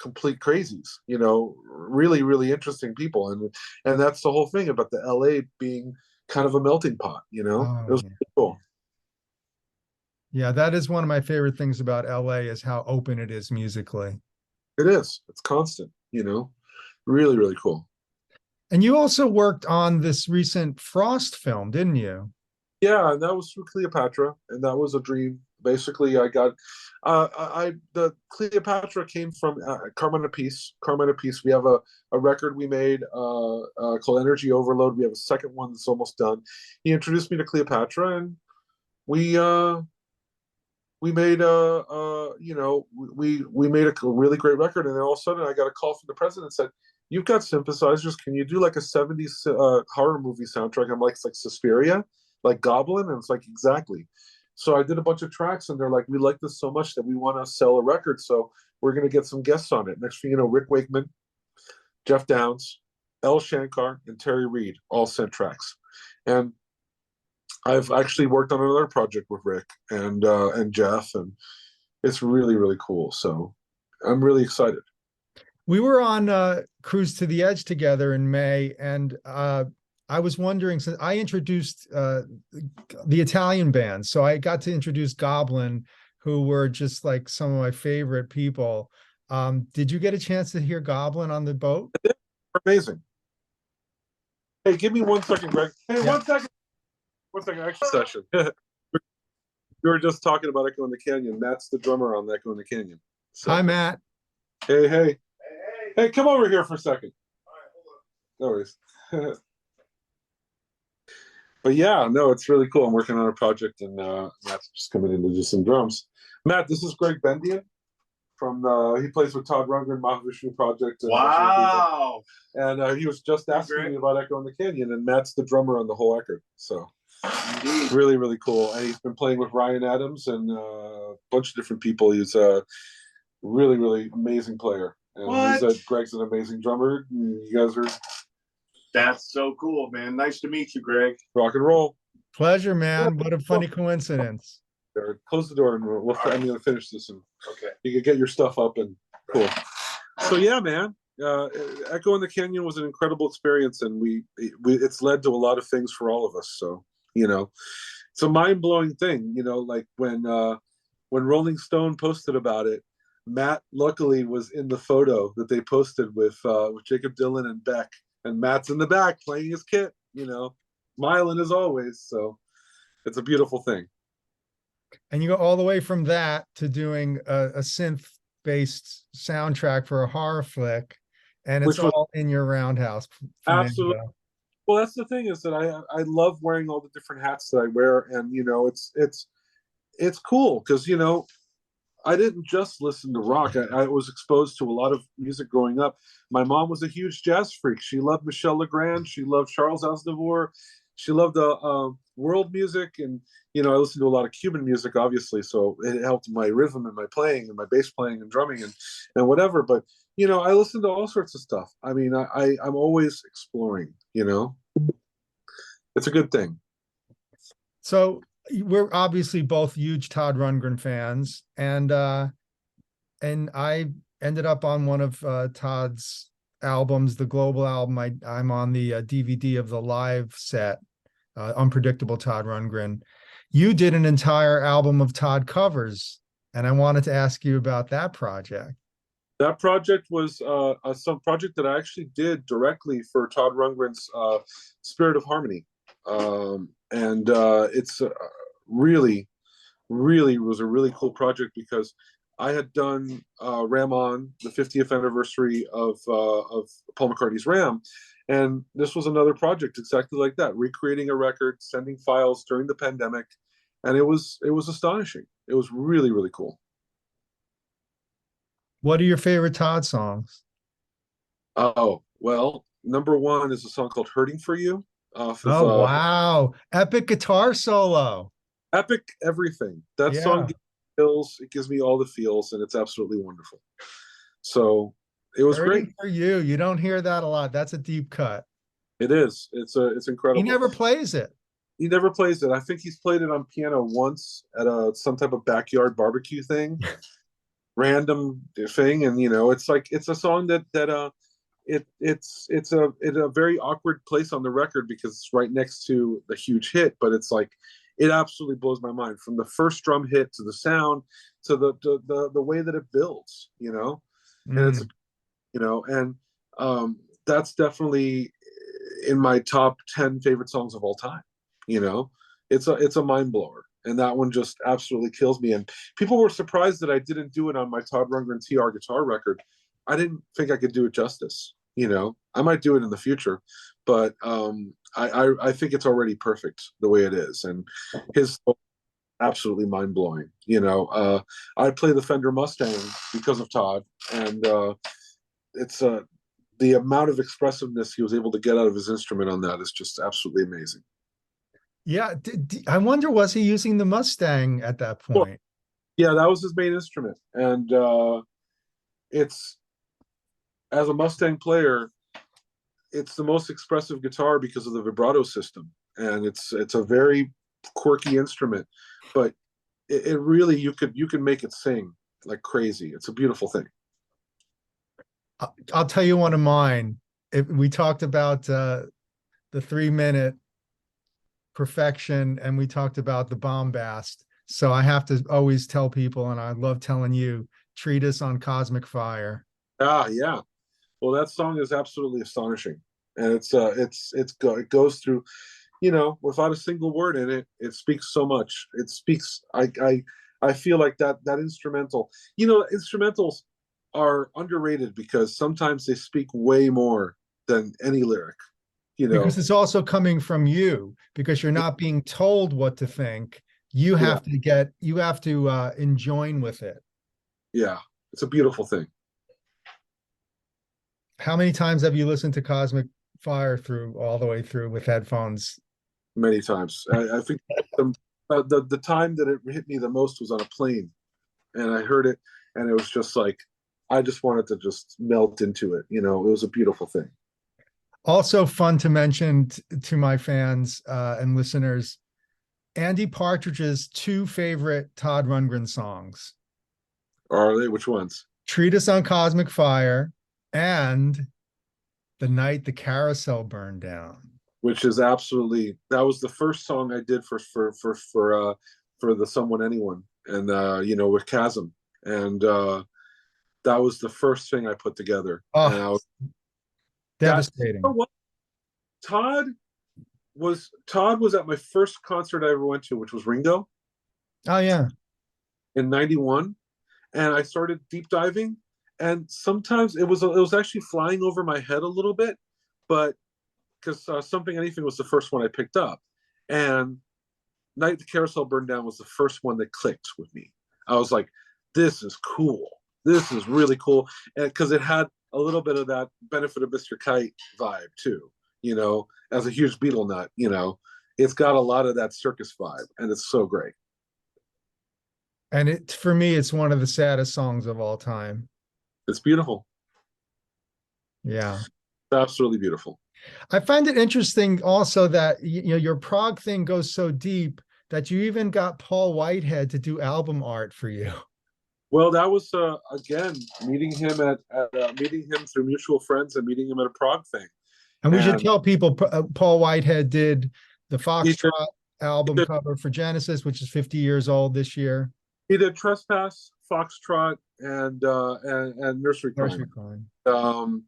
complete crazies, really, really interesting people. And that's the whole thing about the LA being kind of a melting pot, it was pretty cool. Yeah, that is one of my favorite things about LA, is how open it is musically. It is. It's constant, really, really cool. And you also worked on this recent Frost film, didn't you? Yeah, and that was through Cleopatra, and that was a dream. Basically, I got the Cleopatra came from Carmine Appice. Carmine Appice. We have a record we made called Energy Overload. We have a second one that's almost done. He introduced me to Cleopatra, and we made we made a really great record. And then all of a sudden, I got a call from the president and said, "You've got synthesizers. Can you do like a '70s horror movie soundtrack?" I'm like, "It's like Suspiria, like Goblin," and it's like, exactly. So I did a bunch of tracks, and they're like, "We like this so much that we want to sell a record, so we're going to get some guests on it." Next thing you know, Rick Wakeman, Jeff Downs, El Shankar, and Terry Reid all sent tracks. And I've actually worked on another project with Rick and Jeff, and it's really, really cool. So I'm really excited. We were on Cruise to the Edge together in May, and I was wondering, since I introduced the Italian bands, so I got to introduce Goblin, who were just like some of my favorite people. Did you get a chance to hear Goblin on the boat? Amazing. Hey, give me 1 second, Greg. Hey, Yeah. 1 second. 1 second. Action session. We were just talking about Echo in the Canyon. Matt's the drummer on Echo in the Canyon. So. Hi, Matt. Hey. Hey, come over here for a second. All right, no worries. But yeah, no, it's really cool. I'm working on a project, and Matt's just coming in to do some drums. Matt, this is Gregg Bendian from he plays with Todd Rundgren, Mahavishnu Project. Wow! And he was just asking me about Echo in the Canyon, and Matt's the drummer on the whole record. So really, really cool. And he's been playing with Ryan Adams and a bunch of different people. He's a really, really amazing player. And Gregg's an amazing drummer. You guys are. That's so cool, man. Nice to meet you, Gregg. Rock and roll. Pleasure, man. What a funny coincidence. Close the door, and I'm going to finish this, and okay, you can get your stuff up, and cool. So yeah, man. Echo in the Canyon was an incredible experience, and it's led to a lot of things for all of us. So it's a mind-blowing thing. Like when Rolling Stone posted about it, Matt luckily was in the photo that they posted with Jacob Dylan and Beck, and Matt's in the back playing his kit, smiling as always. So it's a beautiful thing. And you go all the way from that to doing a synth-based soundtrack for a horror flick, and it's all in your roundhouse. Fernando. Absolutely. Well, that's the thing, is that I love wearing all the different hats that I wear, and it's cool because I didn't just listen to rock. I was exposed to a lot of music growing up. My mom was a huge jazz freak. She loved Michel Legrand. She loved Charles Aznavour. She loved world music, and I listened to a lot of Cuban music, obviously. So it helped my rhythm and my playing and my bass playing and drumming and whatever. But I listen to all sorts of stuff. I mean, I'm always exploring. It's a good thing. So we're obviously both huge Todd Rundgren fans, and I ended up on one of Todd's albums, the Global album. I'm on the DVD of the live set, Unpredictable Todd Rundgren. You did an entire album of Todd covers, and I wanted to ask you about that project. That project was some project that I actually did directly for Todd Rundgren's Spirit of Harmony. And it's really, really was a really cool project because I had done Ram On, the 50th anniversary of Paul McCartney's Ram, and this was another project exactly like that, recreating a record, sending files during the pandemic, and it was astonishing. It was really, really cool. What are your favorite Todd songs? Oh, well, number one is a song called "Hurting for You." Wow. Epic guitar solo. Epic everything. That song gives me feels. It gives me all the feels, and it's absolutely wonderful. So it was great. For You. You don't hear that a lot. That's a deep cut. It is. It's incredible. He never plays it. He never plays it. I think he's played it on piano once at some type of backyard barbecue thing, random thing, and it's a song that it's a very awkward place on the record because it's right next to the huge hit, but it's like it absolutely blows my mind from the first drum hit to the sound to the way that it builds, and it's and that's definitely in my top 10 favorite songs of all time. It's a mind blower, and that one just absolutely kills me. And people were surprised that I didn't do it on my Todd Rundgren TR guitar record. I didn't think I could do it justice. I might do it in the future, but I think it's already perfect the way it is, and his absolutely mind blowing. I play the Fender Mustang because of Todd, and it's the amount of expressiveness he was able to get out of his instrument on that is just absolutely amazing. Yeah, I wonder, was he using the Mustang at that point? Well, yeah, that was his main instrument, and it's, as a Mustang player, it's the most expressive guitar because of the vibrato system, and it's a very quirky instrument, but it really, you can make it sing like crazy. It's a beautiful thing. I'll tell you one of mine. We talked about the 3-minute perfection, and we talked about the bombast. So I have to always tell people, and I love telling you, Treatise on Cosmic Fire. Yeah. Well, that song is absolutely astonishing, and it goes through, without a single word in it. It speaks so much. It speaks. I feel like that instrumental. Instrumentals are underrated because sometimes they speak way more than any lyric. Because it's also coming from you, because you're not being told what to think. You have to enjoin with it. Yeah, it's a beautiful thing. How many times have you listened to Cosmic Fire all the way through with headphones? Many times. I think the time that it hit me the most was on a plane, and I heard it, and it was just like, I just wanted to just melt into it. It was a beautiful thing. Also fun to mention to my fans and listeners, Andy Partridge's 2 favorite Todd Rundgren songs. Are they? Which ones? Treatise on Cosmic Fire and The Night the Carousel Burned Down. Which is absolutely, that was the first song I did for the Someone Anyone, and with Chasm, and that was the first thing I put together. Oh, and I was devastating. Todd was at my first concert I ever went to, which was Ringo. Oh yeah. In '91, and I started deep diving, and sometimes it was actually flying over my head a little bit, but because Something Anything was the first one I picked up, and Night the Carousel Burned Down was the first one that clicked with me. I was like, this is cool. This is really cool, and because it had a little bit of that Benefit of Mr. Kite vibe too. As a huge Beatle nut, it's got a lot of that circus vibe, and it's so great. And for me, it's one of the saddest songs of all time. It's beautiful. Yeah. It's absolutely beautiful. I find it interesting also that your prog thing goes so deep that you even got Paul Whitehead to do album art for you. Well, that was again meeting him through mutual friends and meeting him at a Prog thing. And we should tell people Paul Whitehead did the Foxtrot album cover for Genesis, which is 50 years old this year. He did Trespass, Foxtrot, and Nursery Climb.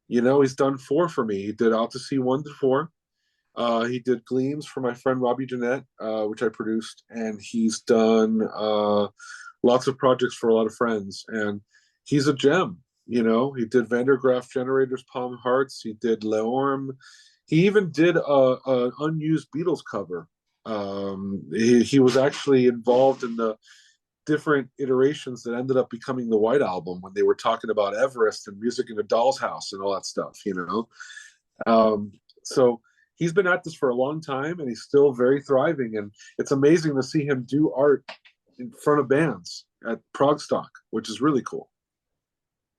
He's done 4 for me. He did Out to Sea 1 to 4. He did Gleams for my friend Robbie Jeanette, which I produced, and he's done lots of projects for a lot of friends. And he's a gem. He did Vandergraaf Generators, Palm Hearts. He did Leorme. He even did an unused Beatles cover. He was actually involved in the different iterations that ended up becoming the White Album when they were talking about Everest and Music in a Doll's House and all that stuff, So he's been at this for a long time, and he's still very thriving. And it's amazing to see him do art in front of bands at Progstock, which is really cool.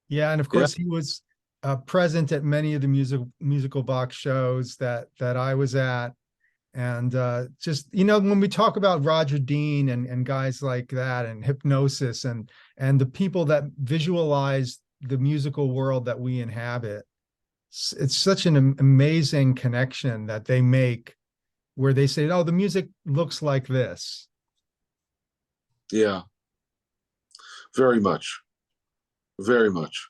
Yeah, and of course he was present at many of the musical box shows that I was at. And just, when we talk about Roger Dean and guys like that, and Hypnosis and the people that visualize the musical world that we inhabit, it's such an amazing connection that they make, where they say, oh, the music looks like this. Yeah, very much. Very much.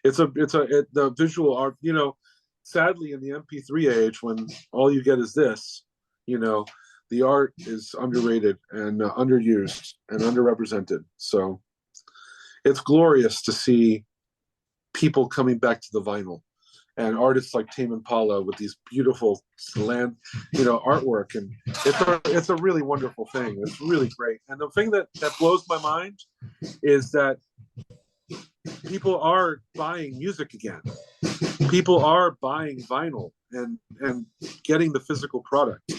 The visual art, sadly in the MP3 age, when all you get is this, the art is underrated and underused and underrepresented. So it's glorious to see people coming back to the vinyl, and artists like Tame Impala with these beautiful artwork, and it's a really wonderful thing. It's really great. And the thing that blows my mind is that people are buying music again. People are buying vinyl and getting the physical product,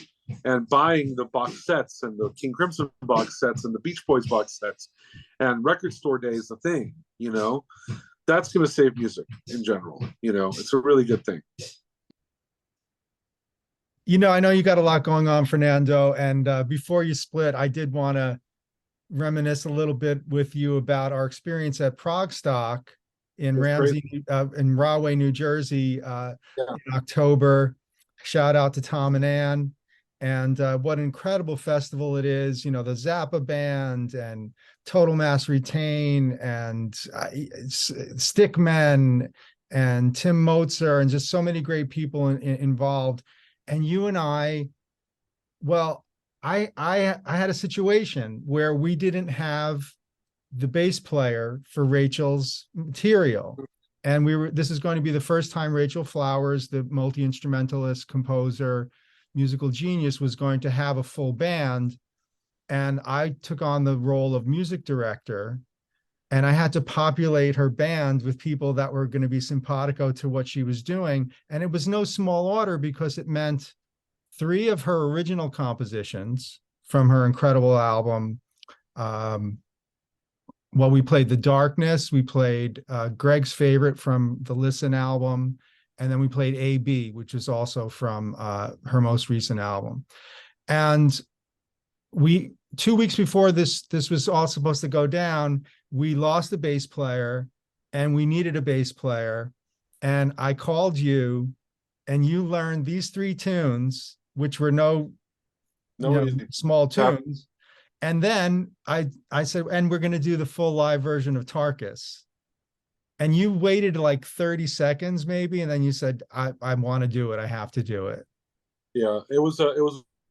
and buying the box sets and the King Crimson box sets and the Beach Boys box sets, and Record Store Day is a thing. That's going to save music in general. It's a really good thing. I know you got a lot going on, Fernando, and before you split, I did want to reminisce a little bit with you about our experience at Progstock in in Rahway, New Jersey, in October. Shout out to Tom and Ann. And what an incredible festival it is. You know, the Zappa Band and Total Mass Retain and Stickmen and Tim Mozart and just so many great people involved. And you and I, well, I had a situation where we didn't have the bass player for Rachel's material. And this is going to be the first time Rachel Flowers, the multi-instrumentalist, composer, musical genius, was going to have a full band. And I took on the role of music director, and I had to populate her band with people that were going to be simpatico to what she was doing. And it was no small order, because it meant 3 of her original compositions from her incredible album. Well, we played The Darkness, we played Gregg's favorite from the Listen album, and then we played A.B., which is also from her most recent album. And 2 weeks before this was all supposed to go down, we lost a bass player, and we needed a bass player. And I called you, and you learned these 3 tunes, which were no small tunes. And then I said, and we're going to do the full live version of Tarkus. And you waited like 30 seconds maybe, and then you said, I want to do it. I have to do it. Yeah, it was a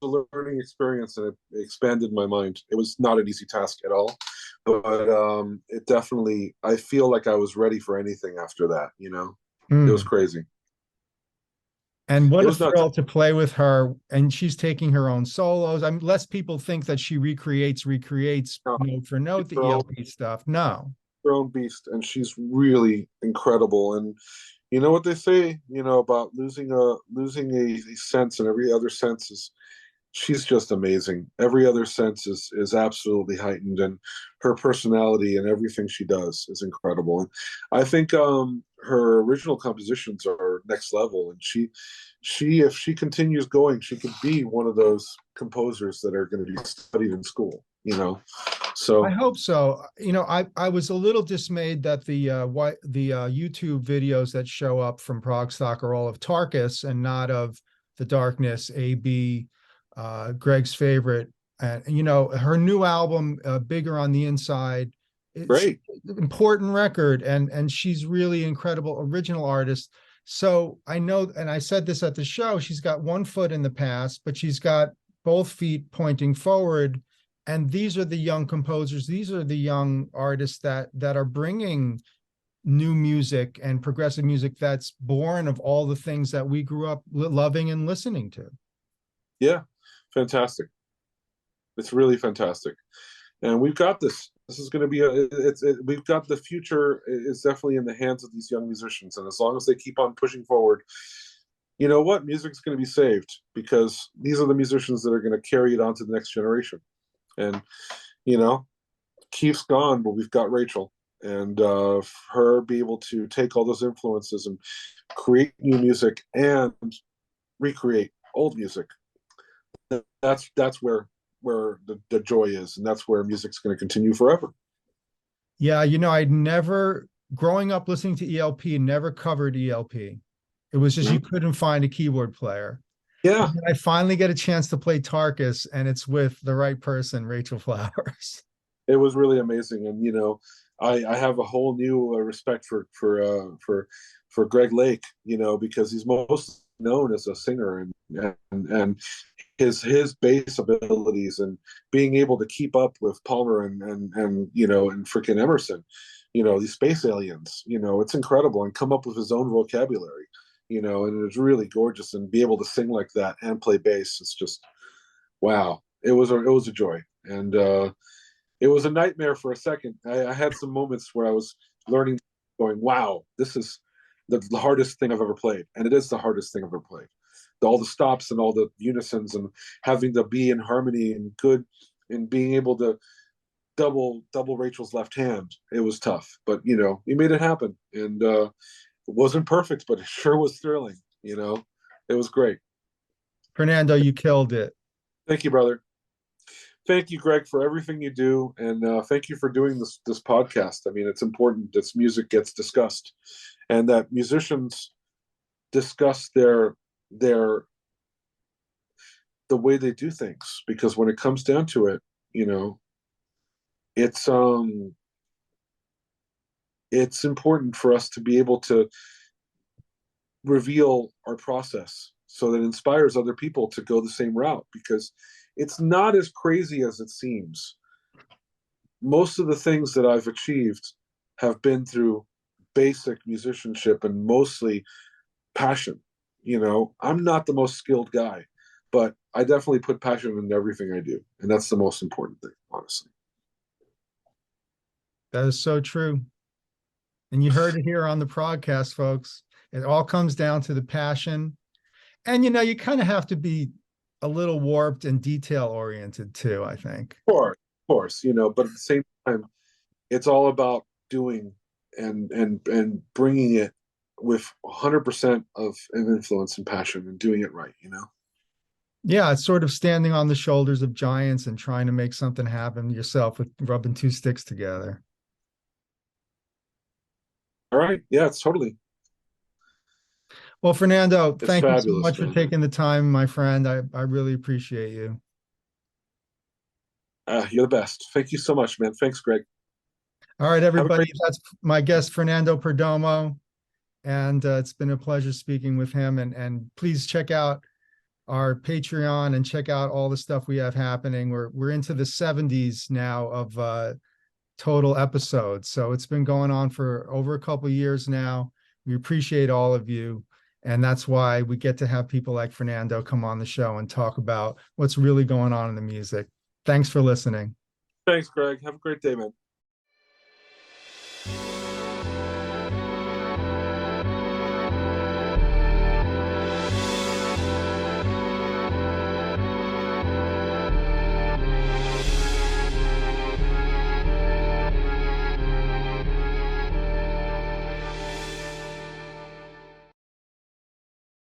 learning experience, and it expanded my mind. It was not an easy task at all, but it definitely, I feel like I was ready for anything after that, It was crazy. And what a thrill to play with her. And she's taking her own solos. I mean, less people think that she recreates note for note the ELP stuff. No. Her own beast, and she's really incredible. And you know what they say, about losing a sense, and every other sense is, she's just amazing. Every other sense is absolutely heightened, and her personality and everything she does is incredible. And I think her original compositions are next level, and she if she continues going, she could be one of those composers that are going to be studied in school, So I hope so. I was a little dismayed that the YouTube videos that show up from Progstock are all of Tarkus and not of The Darkness, A.B., Gregg's favorite. And her new album, Bigger on the Inside, great, important record, and she's really incredible original artist. So I know, and I said this at the show, she's got one foot in the past, but she's got both feet pointing forward. And these are the young composers, these are the young artists that are bringing new music and progressive music that's born of all the things that we grew up loving and listening to. Yeah, fantastic. It's really fantastic. And we've got this. This is going to be we've got the future is definitely in the hands of these young musicians. And as long as they keep on pushing forward, you know what? Music's going to be saved, because these are the musicians that are going to carry it on to the next generation. And, Keith's gone, but we've got Rachel, and her be able to take all those influences and create new music and recreate old music. That's where the joy is, and that's where music's going to continue forever. Yeah, I'd never, growing up listening to ELP, never covered ELP. It was just, you couldn't find a keyboard player. Yeah. I finally get a chance to play Tarkus, and it's with the right person, Rachel Flowers. It was really amazing. And, I have a whole new respect for Greg Lake, because he's most known as a singer, and his bass abilities, and being able to keep up with Palmer and freaking Emerson, these space aliens, it's incredible, and come up with his own vocabulary, and it's really gorgeous, and be able to sing like that and play bass. It's just, wow. It was a joy. And it was a nightmare for a second. I had some moments where I was learning, going, wow, this is the hardest thing I've ever played. And it is the hardest thing I've ever played. All the stops and all the unisons, and having to be in harmony and good, and being able to double Rachel's left hand. It was tough, but we made it happen. And it wasn't perfect, but it sure was thrilling. It was great. Fernando, you killed it. Thank you, brother. thank you, Gregg, for everything you do, and thank you for doing this podcast. I mean, it's important that music gets discussed, and that musicians discuss their the way they do things, because when it comes down to it, it's important for us to be able to reveal our process so that it inspires other people to go the same route, because it's not as crazy as it seems. Most of the things that I've achieved have been through basic musicianship and mostly passion. I'm not the most skilled guy, but I definitely put passion in everything I do. And that's the most important thing, honestly. That is so true. And you heard it here on the ProgCast, folks. It all comes down to the passion. And, you kind of have to be a little warped and detail oriented too, I think. Of course, but at the same time, it's all about doing and bringing it with 100% of an influence and passion and doing it right, Yeah, it's sort of standing on the shoulders of giants and trying to make something happen yourself with rubbing two sticks together. All right. Yeah, it's totally. Well, Fernando, It's thank you so fabulous, much for man. taking the time, my friend. I really appreciate you. You're the best. Thank you so much, man. Thanks, Gregg. All right, everybody. great- That's my guest, Fernando Perdomo. And it's been a pleasure speaking with him. And please check out our Patreon and check out all the stuff we have happening. We're into the 70s now of total episodes. So it's been going on for over a couple of years now. We appreciate all of you. And that's why we get to have people like Fernando come on the show and talk about what's really going on in the music. Thanks for listening. Thanks, Gregg. Have a great day, man.